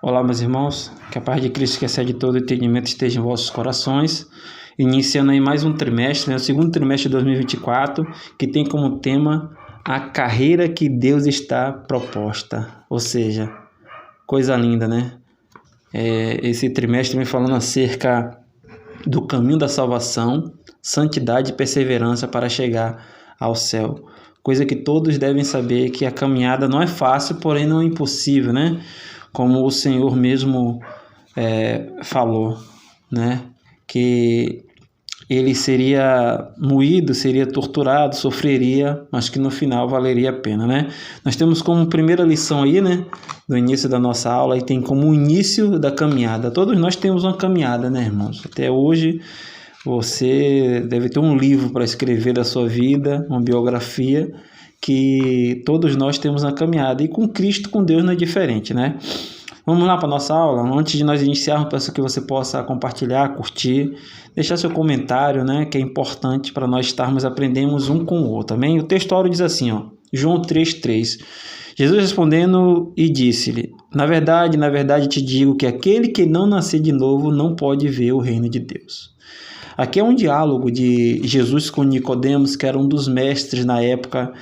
Olá, meus irmãos, que a paz de Cristo que excede todo entendimento esteja em vossos corações. Iniciando aí mais um trimestre, o segundo trimestre de 2024, que tem como tema a carreira que Deus está proposta. Ou seja, coisa linda, né? Esse trimestre vem falando acerca do caminho da salvação, santidade e perseverança para chegar ao céu. Coisa que todos devem saber, que a caminhada não é fácil, porém não é impossível, né? Como o Senhor mesmo falou, né? Que ele seria moído, seria torturado, sofreria, mas que no final valeria a pena, né? Nós temos como primeira lição aí, né? No início da nossa aula, e tem como início da caminhada. Todos nós temos uma caminhada, né, irmãos? Até hoje, você deve ter um livro para escrever da sua vida, uma biografia, que todos nós temos uma caminhada, e com Cristo, com Deus não é diferente, né? Vamos lá para a nossa aula. Antes de nós iniciarmos, peço que você possa compartilhar, curtir, deixar seu comentário, né, que é importante para nós estarmos aprendendo um com o outro, amém? O texto áureo diz assim, João 3,3. Jesus respondendo e disse-lhe, na verdade te digo que aquele que não nascer de novo não pode ver o reino de Deus. Aqui é um diálogo de Jesus com Nicodemos, que era um dos mestres na época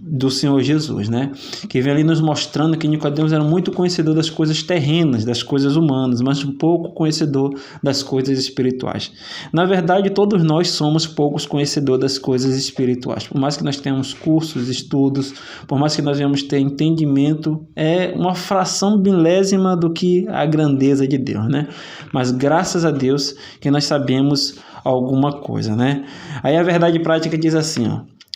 do Senhor Jesus, né? Que vem ali nos mostrando que Nicodemos era muito conhecedor das coisas terrenas, das coisas humanas, mas um pouco conhecedor das coisas espirituais. Na verdade, todos nós somos poucos conhecedores das coisas espirituais. Por mais que nós tenhamos cursos, estudos, por mais que nós venhamos ter entendimento, é uma fração milésima do que a grandeza de Deus, né? Mas graças a Deus que nós sabemos alguma coisa, né? Aí a verdade prática diz assim,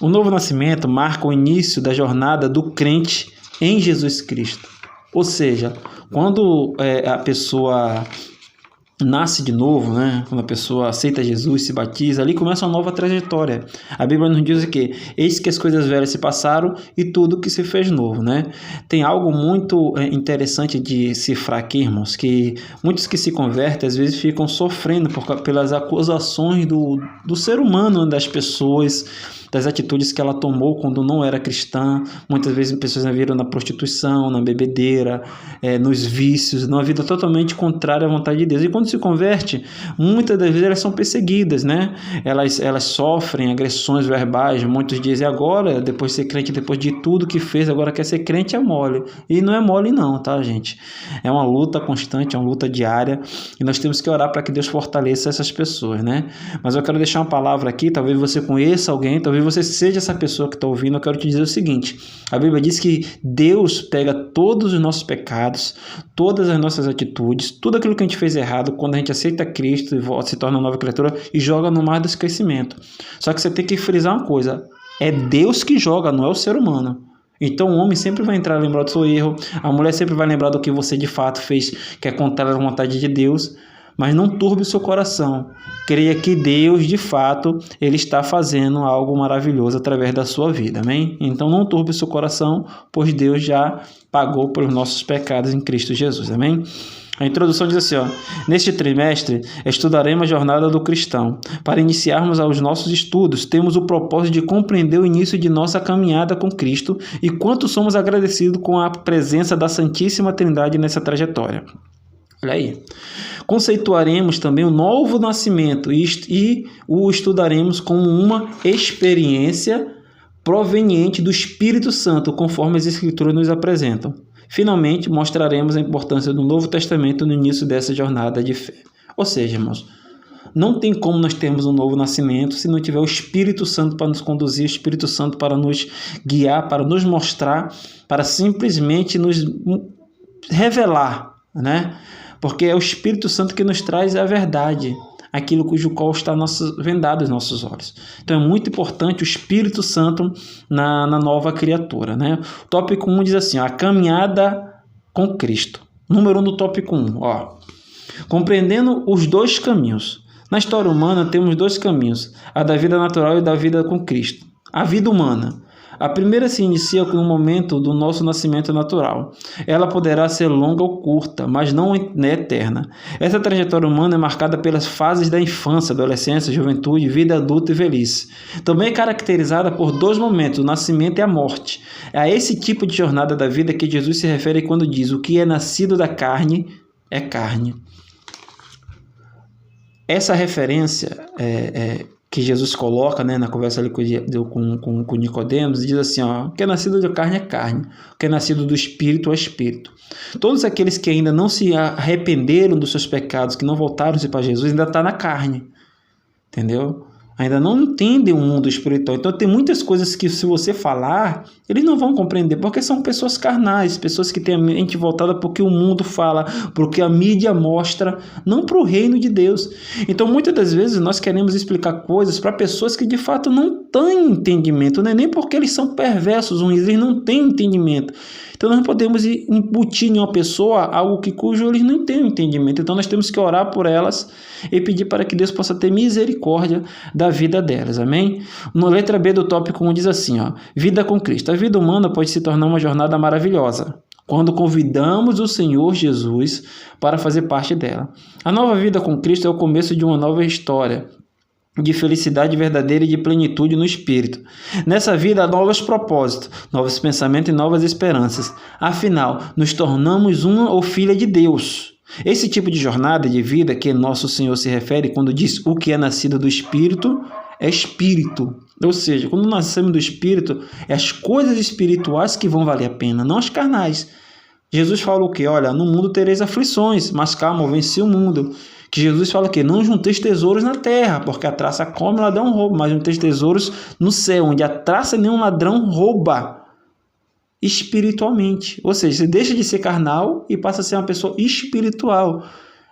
o novo nascimento marca o início da jornada do crente em Jesus Cristo. Ou seja, quando a pessoa nasce de novo, né? Quando a pessoa aceita Jesus, se batiza, ali começa uma nova trajetória. A Bíblia nos diz que eis que as coisas velhas se passaram e tudo que se fez novo, né? Tem algo muito interessante de cifrar aqui, irmãos, que muitos que se convertem às vezes ficam sofrendo pelas acusações do ser humano, das pessoas, das atitudes que ela tomou quando não era cristã. Muitas vezes pessoas viram na prostituição, na bebedeira, nos vícios, numa vida totalmente contrária à vontade de Deus. E quando se converte, muitas das vezes elas são perseguidas, né? Elas sofrem agressões verbais. Muitos dizem agora, depois de ser crente, depois de tudo que fez, agora quer ser crente, é mole. E não é mole não, tá, gente? É uma luta constante, é uma luta diária, e nós temos que orar para que Deus fortaleça essas pessoas, né? Mas eu quero deixar uma palavra aqui, talvez você conheça alguém, talvez você seja essa pessoa que está ouvindo. Eu quero te dizer o seguinte, a Bíblia diz que Deus pega todos os nossos pecados, todas as nossas atitudes, tudo aquilo que a gente fez errado, quando a gente aceita Cristo e se torna uma nova criatura, e joga no mar do esquecimento. Só que você tem que frisar uma coisa, é Deus que joga, não é o ser humano. Então o homem sempre vai entrar a lembrar do seu erro, a mulher sempre vai lembrar do que você de fato fez, que é contrário à vontade de Deus, mas não turbe o seu coração. Creia que Deus, de fato, Ele está fazendo algo maravilhoso através da sua vida, amém? Então não turbe o seu coração, pois Deus já pagou pelos nossos pecados em Cristo Jesus, amém? A introdução diz assim, neste trimestre estudaremos a jornada do cristão. Para iniciarmos os nossos estudos, temos o propósito de compreender o início de nossa caminhada com Cristo e quanto somos agradecidos com a presença da Santíssima Trindade nessa trajetória. Olha aí. Conceituaremos também o novo nascimento e o estudaremos como uma experiência proveniente do Espírito Santo, conforme as Escrituras nos apresentam. Finalmente, mostraremos a importância do Novo Testamento no início dessa jornada de fé. Ou seja, irmãos, não tem como nós termos um novo nascimento se não tiver o Espírito Santo para nos conduzir, o Espírito Santo para nos guiar, para nos mostrar, para simplesmente nos revelar, né? Porque é o Espírito Santo que nos traz a verdade, aquilo cujo qual está vendado os nossos olhos. Então é muito importante o Espírito Santo na nova criatura, né? O tópico 1 diz assim, a caminhada com Cristo. Número 1 do tópico 1, compreendendo os dois caminhos. Na história humana temos dois caminhos, a da vida natural e da vida com Cristo. A vida humana. A primeira se inicia no momento do nosso nascimento natural. Ela poderá ser longa ou curta, mas não é eterna. Essa trajetória humana é marcada pelas fases da infância, adolescência, juventude, vida adulta e velhice. Também é caracterizada por dois momentos, o nascimento e a morte. É a esse tipo de jornada da vida que Jesus se refere quando diz: o que é nascido da carne é carne. Essa referência que Jesus coloca, né, na conversa ali com Nicodemos, diz assim, ó: o que é nascido de carne é carne, o que é nascido do Espírito é Espírito. Todos aqueles que ainda não se arrependeram dos seus pecados, que não voltaram-se para Jesus, ainda está na carne, entendeu? Ainda não entendem o mundo espiritual. Então tem muitas coisas que, se você falar, eles não vão compreender, porque são pessoas carnais, pessoas que têm a mente voltada para o que o mundo fala, para o que a mídia mostra, não para o reino de Deus. Então muitas das vezes nós queremos explicar coisas para pessoas que de fato não têm entendimento, né? Nem porque eles são perversos, eles não têm entendimento. Então nós não podemos embutir em uma pessoa algo cujo eles não têm entendimento. Então nós temos que orar por elas e pedir para que Deus possa ter misericórdia da vida delas, amém? Na letra B do tópico 1 diz assim, ó: vida com Cristo. A vida humana pode se tornar uma jornada maravilhosa quando convidamos o Senhor Jesus para fazer parte dela. A nova vida com Cristo é o começo de uma nova história de felicidade verdadeira e de plenitude no Espírito. Nessa vida há novos propósitos, novos pensamentos e novas esperanças. Afinal, nos tornamos uma ou filha de Deus. Esse tipo de jornada de vida que nosso Senhor se refere quando diz: o que é nascido do Espírito é Espírito. Ou seja, quando nascemos do Espírito, é as coisas espirituais que vão valer a pena, não as carnais. Jesus fala o quê? Olha, no mundo tereis aflições, mas calma, eu venci o mundo. Que Jesus fala que não junteis tesouros na terra, porque a traça come e o ladrão rouba, mas junteis tesouros no céu, onde a traça nem um ladrão rouba. Espiritualmente. Ou seja, você deixa de ser carnal e passa a ser uma pessoa espiritual.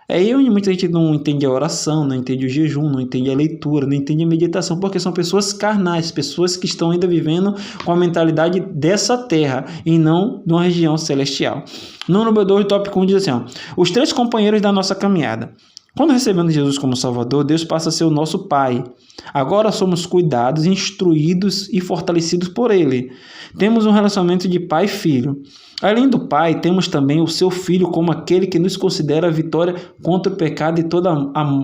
É aí onde muita gente não entende a oração, não entende o jejum, não entende a leitura, não entende a meditação, porque são pessoas carnais, pessoas que estão ainda vivendo com a mentalidade dessa terra e não de uma região celestial. No número 2, o tópico 1 diz assim, ó: os três companheiros da nossa caminhada. Quando recebemos Jesus como Salvador, Deus passa a ser o nosso Pai. Agora somos cuidados, instruídos e fortalecidos por Ele. Temos um relacionamento de pai e filho. Além do Pai, temos também o seu Filho como aquele que nos considera a vitória contra o pecado e toda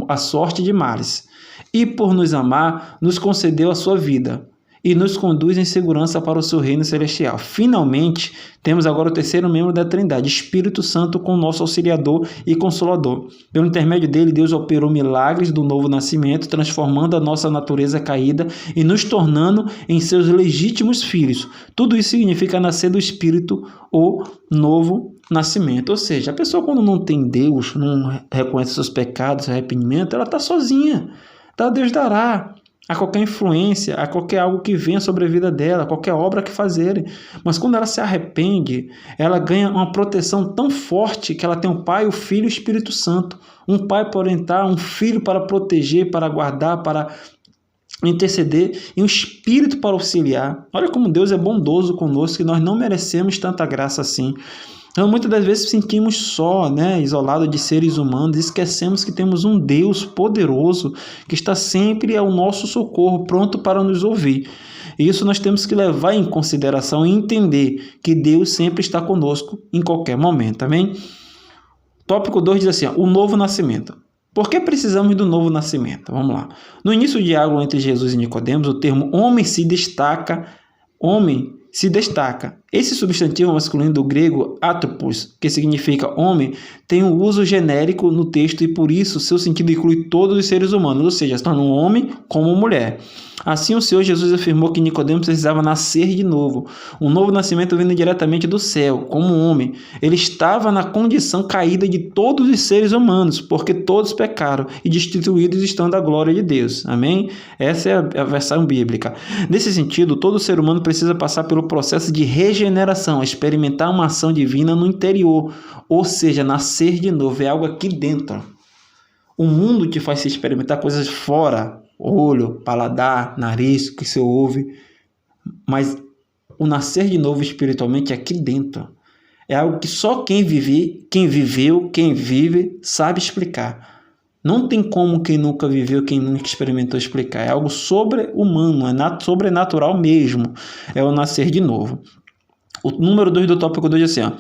a sorte de males. E por nos amar, nos concedeu a sua vida e nos conduz em segurança para o seu reino celestial. Finalmente, temos agora o terceiro membro da Trindade, Espírito Santo, como nosso auxiliador e consolador. Pelo intermédio dele, Deus operou milagres do novo nascimento, transformando a nossa natureza caída e nos tornando em seus legítimos filhos. Tudo isso significa nascer do Espírito, ou novo nascimento. Ou seja, a pessoa quando não tem Deus, não reconhece seus pecados, arrependimento, ela está sozinha. Então Deus dará a qualquer influência, a qualquer algo que venha sobre a vida dela, a qualquer obra que fazerem. Mas quando ela se arrepende, ela ganha uma proteção tão forte que ela tem o Pai, o Filho e o Espírito Santo. Um pai para orientar, um filho para proteger, para guardar, para interceder, e um Espírito para auxiliar. Olha como Deus é bondoso conosco, que nós não merecemos tanta graça assim. Então, muitas das vezes sentimos só, isolado de seres humanos, esquecemos que temos um Deus poderoso que está sempre ao nosso socorro, pronto para nos ouvir. E isso nós temos que levar em consideração e entender que Deus sempre está conosco em qualquer momento, amém? Tópico 2 diz assim, o novo nascimento. Por que precisamos do novo nascimento? Vamos lá. No início do diálogo entre Jesus e Nicodemos, o termo homem se destaca. Esse substantivo masculino do grego atopos, que significa homem, tem um uso genérico no texto e por isso seu sentido inclui todos os seres humanos, ou seja, tanto um homem como mulher. Assim o Senhor Jesus afirmou que Nicodemos precisava nascer de novo. Um novo nascimento vindo diretamente do céu, como homem. Ele estava na condição caída de todos os seres humanos, porque todos pecaram e destituídos estão da glória de Deus. Amém? Essa é a versão bíblica. Nesse sentido, todo ser humano precisa passar pelo processo de regeneração, experimentar uma ação divina no interior, ou seja, nascer de novo, é algo aqui dentro. O mundo te faz se experimentar coisas fora, olho, paladar, nariz, que você ouve, mas o nascer de novo espiritualmente é aqui dentro. É algo que só quem vive, sabe explicar. Não tem como quem nunca viveu, quem nunca experimentou explicar. É algo sobre-humano, é sobrenatural mesmo. É o nascer de novo. O número 2 do tópico 2 diz assim, ó,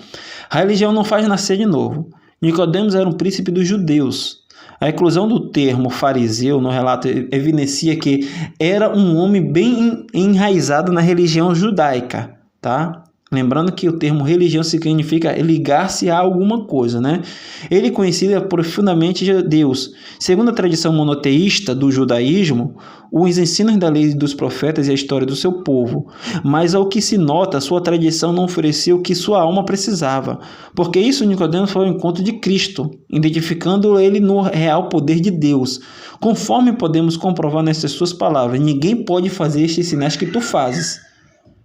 a religião não faz nascer de novo. Nicodemos era um príncipe dos judeus. A inclusão do termo fariseu no relato evidencia que era um homem bem enraizado na religião judaica, tá? Lembrando que o termo religião significa ligar-se a alguma coisa, né? Ele conhecia profundamente Deus. Segundo a tradição monoteísta do judaísmo, os ensinos da lei dos profetas e a história do seu povo. Mas ao que se nota, sua tradição não oferecia o que sua alma precisava. Porque isso, Nicodemos, foi ao encontro de Cristo, identificando ele no real poder de Deus. Conforme podemos comprovar nessas suas palavras, ninguém pode fazer estes sinais que tu fazes.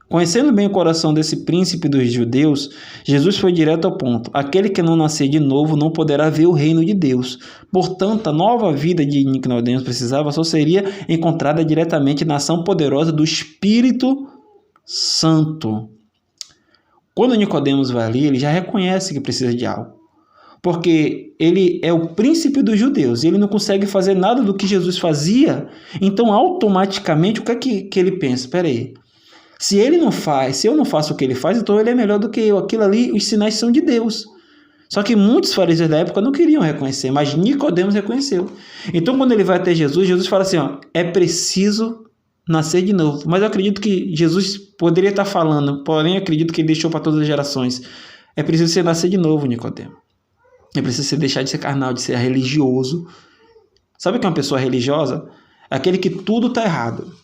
Conhecendo bem o coração desse príncipe dos judeus, Jesus foi direto ao ponto. Aquele que não nascer de novo não poderá ver o reino de Deus. Portanto, a nova vida de Nicodemos precisava só seria encontrada diretamente na ação poderosa do Espírito Santo. Quando Nicodemos vai ali, ele já reconhece que precisa de algo. Porque ele é o príncipe dos judeus, ele não consegue fazer nada do que Jesus fazia, então automaticamente o que ele pensa? Espera aí. Se ele não faz, se eu não faço o que ele faz, então ele é melhor do que eu. Aquilo ali, os sinais são de Deus. Só que muitos fariseus da época não queriam reconhecer, mas Nicodemos reconheceu. Então, quando ele vai até Jesus, Jesus fala assim, ó, é preciso nascer de novo. Mas eu acredito que Jesus poderia estar falando, porém acredito que ele deixou para todas as gerações. É preciso você nascer de novo, Nicodemo. É preciso você deixar de ser carnal, de ser religioso. Sabe o que é uma pessoa religiosa? É aquele que tudo está errado.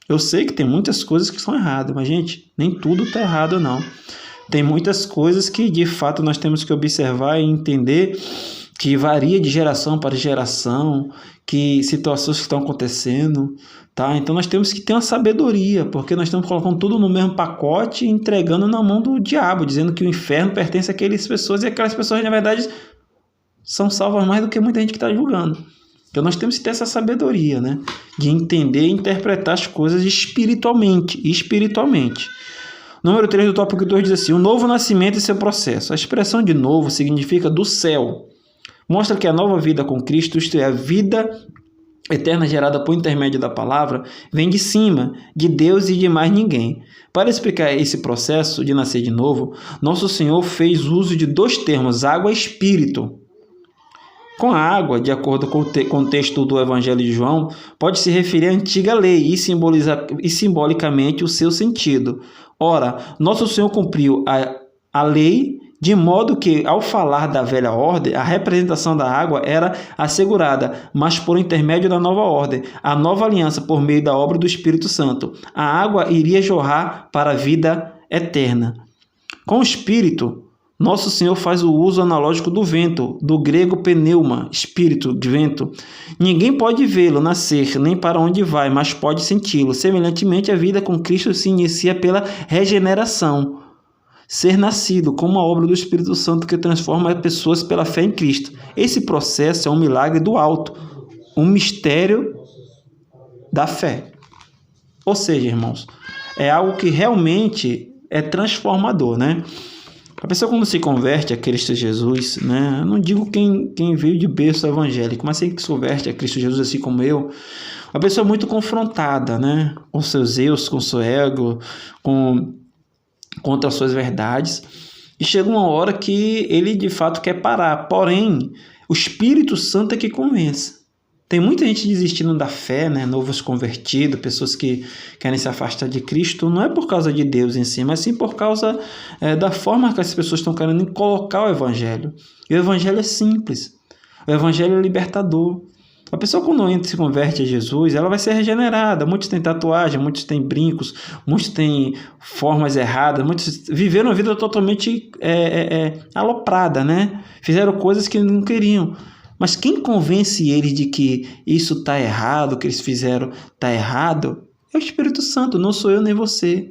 Eu sei que tem muitas coisas que são erradas, mas, gente, nem tudo está errado, não. Tem muitas coisas que, de fato, nós temos que observar e entender que varia de geração para geração, que situações que estão acontecendo, tá? Então, nós temos que ter uma sabedoria, porque nós estamos colocando tudo no mesmo pacote e entregando na mão do diabo, dizendo que o inferno pertence àquelas pessoas e aquelas pessoas, na verdade, são salvas mais do que muita gente que está julgando. Então, nós temos que ter essa sabedoria, né? De entender e interpretar as coisas espiritualmente. Número 3 do tópico 2 diz assim, o novo nascimento e seu processo. A expressão de novo significa do céu. Mostra que a nova vida com Cristo, isto é, a vida eterna gerada por intermédio da palavra, vem de cima, de Deus e de mais ninguém. Para explicar esse processo de nascer de novo, Nosso Senhor fez uso de dois termos, água e espírito. Com a água, de acordo com o texto do Evangelho de João, pode se referir à antiga lei e simbolicamente o seu sentido. Ora, Nosso Senhor cumpriu a lei de modo que, ao falar da velha ordem, a representação da água era assegurada, mas por intermédio da nova ordem, a nova aliança por meio da obra do Espírito Santo. A água iria jorrar para a vida eterna. Com o Espírito, Nosso Senhor faz o uso analógico do vento, do grego pneuma, espírito de vento. Ninguém pode vê-lo nascer, nem para onde vai, mas pode senti-lo. Semelhantemente, a vida com Cristo se inicia pela regeneração. Ser nascido, como a obra do Espírito Santo que transforma pessoas pela fé em Cristo. Esse processo é um milagre do alto, um mistério da fé. Ou seja, irmãos, é algo que realmente é transformador, né? A pessoa quando se converte a Cristo Jesus, né? Eu não digo quem veio de berço evangélico, mas quem se converte a Cristo Jesus assim como eu, a pessoa é muito confrontada, né? Com seus erros, com seu ego, contra as suas verdades. E chega uma hora que ele de fato quer parar. Porém, o Espírito Santo é que convence. Tem muita gente desistindo da fé, né? Novos convertidos, pessoas que querem se afastar de Cristo, não é por causa de Deus em si, mas sim por causa da forma que as pessoas estão querendo colocar o Evangelho. E o Evangelho é simples, o Evangelho é libertador. A pessoa quando entra e se converte a Jesus, ela vai ser regenerada. Muitos têm tatuagem, muitos têm brincos, muitos têm formas erradas, muitos viveram uma vida totalmente aloprada, né? Fizeram coisas que não queriam. Mas quem convence eles de que isso está errado, o que eles fizeram está errado, é o Espírito Santo, não sou eu nem você.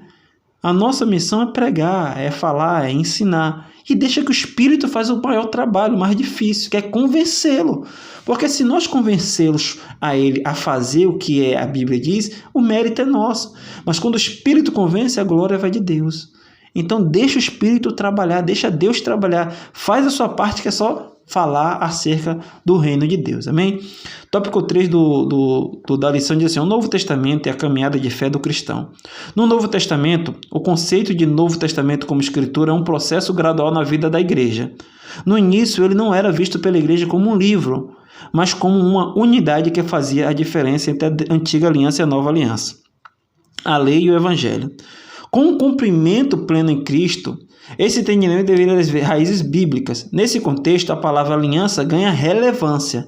A nossa missão é pregar, é falar, é ensinar. E deixa que o Espírito faz o maior trabalho, o mais difícil, que é convencê-lo. Porque se nós convencê-los a ele a fazer o que a Bíblia diz, o mérito é nosso. Mas quando o Espírito convence, a glória vai de Deus. Então deixa o Espírito trabalhar, deixa Deus trabalhar, faz a sua parte, que é só falar acerca do reino de Deus, amém? Tópico 3 da lição diz assim: o Novo Testamento é a caminhada de fé do cristão. No Novo Testamento, o conceito de Novo Testamento como escritura é um processo gradual na vida da igreja. No início, ele não era visto pela igreja como um livro, mas como uma unidade que fazia a diferença entre a antiga aliança e a nova aliança, a lei e o evangelho. Com um cumprimento pleno em Cristo, esse entendimento deveria ter raízes bíblicas. Nesse contexto, a palavra aliança ganha relevância,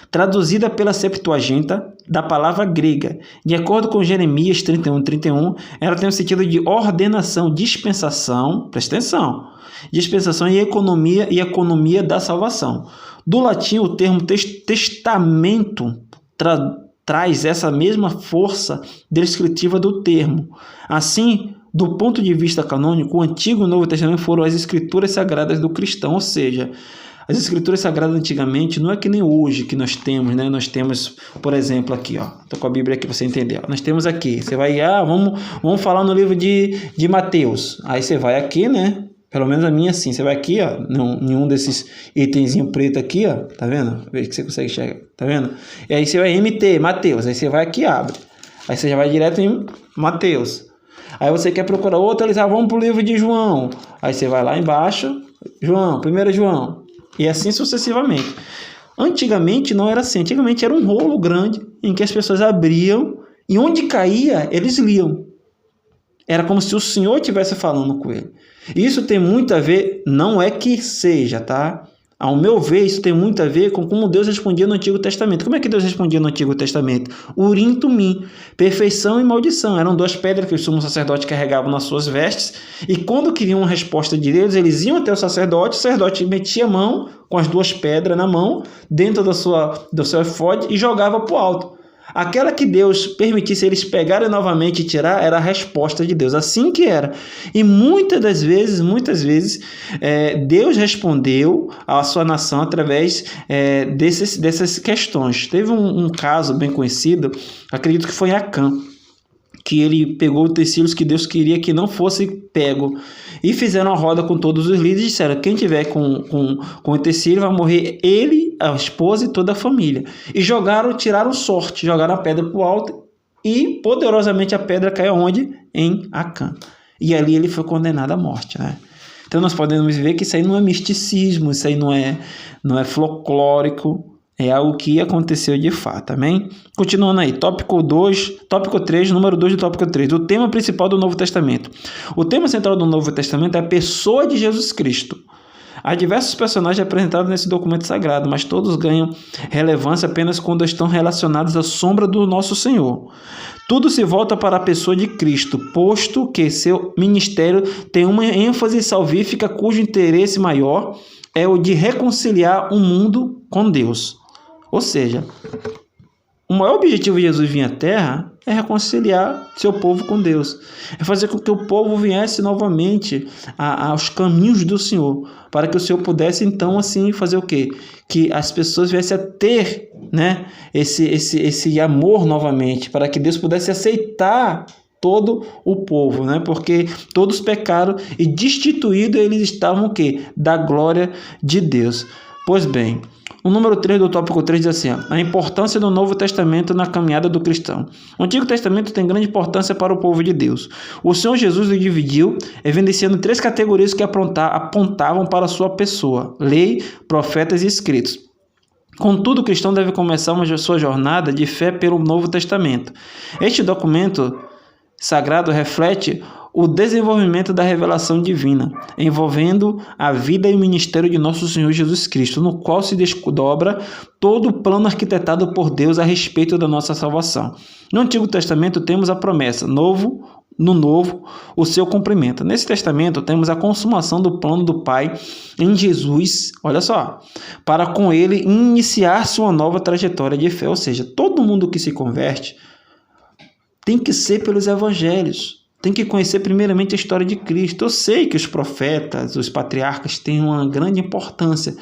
traduzida pela Septuaginta da palavra grega. De acordo com Jeremias 31:31, ela tem o sentido de ordenação, dispensação, presta atenção, dispensação e economia da salvação. Do latim, o termo testamento traz essa mesma força descritiva do termo. Assim, do ponto de vista canônico, o Antigo e o Novo Testamento foram as escrituras sagradas do cristão, ou seja, as escrituras sagradas antigamente não é que nem hoje que nós temos, né? Nós temos, por exemplo, aqui, ó, tô com a Bíblia aqui para você entender, ó. Nós temos aqui, você vai, vamos falar no livro de Mateus, aí você vai aqui, né? Pelo menos a minha assim, você vai aqui, ó, em um desses itenzinho preto aqui, ó, tá vendo? Veja que você consegue enxergar, tá vendo? E aí você vai MT, Mateus, aí você vai aqui e abre, aí você já vai direto em Mateus. Aí você quer procurar outro, vamos para o livro de João. Aí você vai lá embaixo, João, 1 João. E assim sucessivamente. Antigamente não era assim. Antigamente era um rolo grande em que as pessoas abriam e onde caía, eles liam. Era como se o Senhor estivesse falando com ele. Isso tem muito a ver, não é que seja, tá? Ao meu ver, isso tem muito a ver com como Deus respondia no Antigo Testamento. Como é que Deus respondia no Antigo Testamento? Urim e Tumim, perfeição e maldição. Eram duas pedras que o sumo sacerdote carregava nas suas vestes, e quando queriam uma resposta de Deus, eles iam até o sacerdote metia a mão com as duas pedras na mão, dentro do seu efode, e jogava para o alto. Aquela que Deus permitisse eles pegarem novamente e tirar, era a resposta de Deus, assim que era. E muitas vezes, Deus respondeu à sua nação através dessas questões. Teve um caso bem conhecido, acredito que foi em Acã, que ele pegou utensílios que Deus queria que não fosse pego, e fizeram a roda com todos os líderes e disseram: quem tiver com utensílio vai morrer ele, a esposa e toda a família. E tiraram sorte, jogaram a pedra para o alto, e poderosamente a pedra caiu onde? Em Acã. E ali ele foi condenado à morte, né? Então nós podemos ver que isso aí não é misticismo, isso aí não é folclórico, é algo que aconteceu de fato, amém? Continuando aí, tópico 3, número 2 do tópico 3, o tema principal do Novo Testamento. O tema central do Novo Testamento é a pessoa de Jesus Cristo. Há diversos personagens apresentados nesse documento sagrado, mas todos ganham relevância apenas quando estão relacionados à sombra do nosso Senhor. Tudo se volta para a pessoa de Cristo, posto que seu ministério tem uma ênfase salvífica cujo interesse maior é o de reconciliar o mundo com Deus. Ou seja, o maior objetivo de Jesus vir à Terra é reconciliar seu povo com Deus. É fazer com que o povo viesse novamente aos caminhos do Senhor, para que o Senhor pudesse, então, assim, fazer o quê? Que as pessoas viessem a ter, né, esse amor novamente, para que Deus pudesse aceitar todo o povo, né? Porque todos pecaram e destituídos eles estavam o quê? Da glória de Deus. Pois bem, o número 3 do tópico 3 diz assim: a importância do Novo Testamento na caminhada do cristão. O Antigo Testamento tem grande importância para o povo de Deus. O Senhor Jesus o dividiu, evidenciando 3 categorias que apontavam para a sua pessoa: lei, profetas e escritos. Contudo, o cristão deve começar sua jornada de fé pelo Novo Testamento. Este documento sagrado reflete o desenvolvimento da revelação divina, envolvendo a vida e o ministério de nosso Senhor Jesus Cristo, no qual se desdobra todo o plano arquitetado por Deus a respeito da nossa salvação. No Antigo Testamento temos a promessa, no Novo, o seu cumprimento. Nesse testamento temos a consumação do plano do Pai em Jesus, olha só, para com ele iniciar-se uma nova trajetória de fé, ou seja, todo mundo que se converte tem que ser pelos evangelhos. Tem que conhecer primeiramente a história de Cristo. Eu sei que os profetas, os patriarcas têm uma grande importância,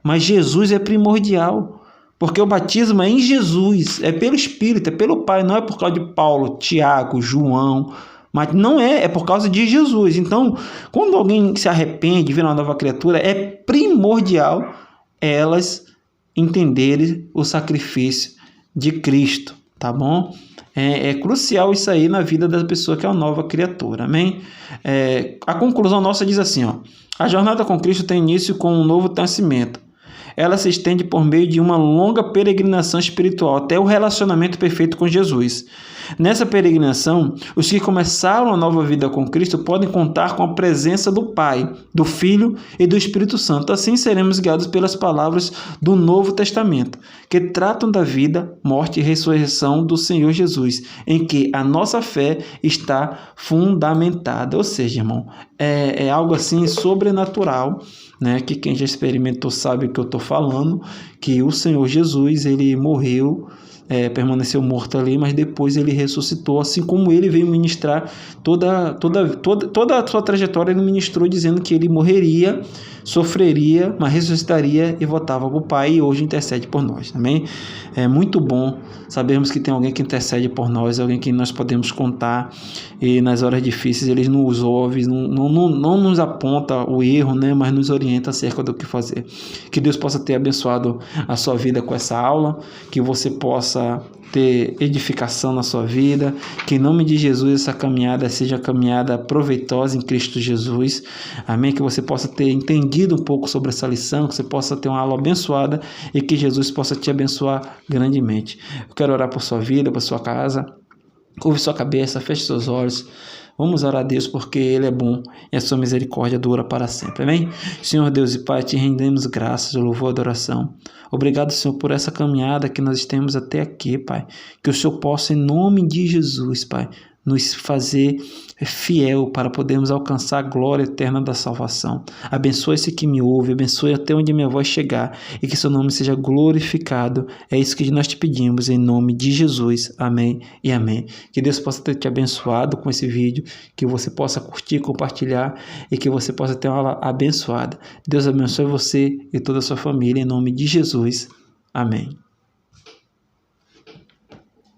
mas Jesus é primordial, porque o batismo é em Jesus, é pelo Espírito, é pelo Pai, não é por causa de Paulo, Tiago, João, Mas não é por causa de Jesus. Então, quando alguém se arrepende, vira uma nova criatura, é primordial elas entenderem o sacrifício de Cristo, tá bom? É crucial isso aí na vida da pessoa que é uma nova criatura, amém? A conclusão nossa diz assim, ó: a jornada com Cristo tem início com um novo nascimento. Ela se estende por meio de uma longa peregrinação espiritual até o relacionamento perfeito com Jesus. Nessa peregrinação, os que começaram a nova vida com Cristo podem contar com a presença do Pai, do Filho e do Espírito Santo. Assim seremos guiados pelas palavras do Novo Testamento, que tratam da vida, morte e ressurreição do Senhor Jesus, em que a nossa fé está fundamentada. Ou seja, irmão, é algo assim sobrenatural, né? Que quem já experimentou sabe o que eu estou falando, que o Senhor Jesus, ele morreu, permaneceu morto ali, mas depois ele ressuscitou, assim como ele veio ministrar toda a sua trajetória. Ele ministrou dizendo que ele morreria, sofreria, mas ressuscitaria e voltava para o Pai, e hoje intercede por nós, amém? É muito bom sabermos que tem alguém que intercede por nós, alguém que nós podemos contar, e nas horas difíceis ele nos ouve, não nos aponta o erro, né, mas nos orienta acerca do que fazer. Que Deus possa ter abençoado a sua vida com essa aula, que você possa ter edificação na sua vida, que em nome de Jesus essa caminhada seja uma caminhada proveitosa em Cristo Jesus, amém? Que você possa ter entendido um pouco sobre essa lição, que você possa ter uma aula abençoada e que Jesus possa te abençoar grandemente. Eu quero orar por sua vida, por sua casa. Curve sua cabeça, feche seus olhos. Vamos orar a Deus, porque Ele é bom e a sua misericórdia dura para sempre. Amém? Senhor Deus e Pai, te rendemos graças, louvor e adoração. Obrigado, Senhor, por essa caminhada que nós temos até aqui, Pai. Que o Senhor possa, em nome de Jesus, Pai, nos fazer fiel para podermos alcançar a glória eterna da salvação. Abençoe esse que me ouve, abençoe até onde minha voz chegar e que seu nome seja glorificado. É isso que nós te pedimos em nome de Jesus. Amém e amém. Que Deus possa ter te abençoado com esse vídeo, que você possa curtir, compartilhar e que você possa ter uma aula abençoada. Deus abençoe você e toda a sua família em nome de Jesus. Amém.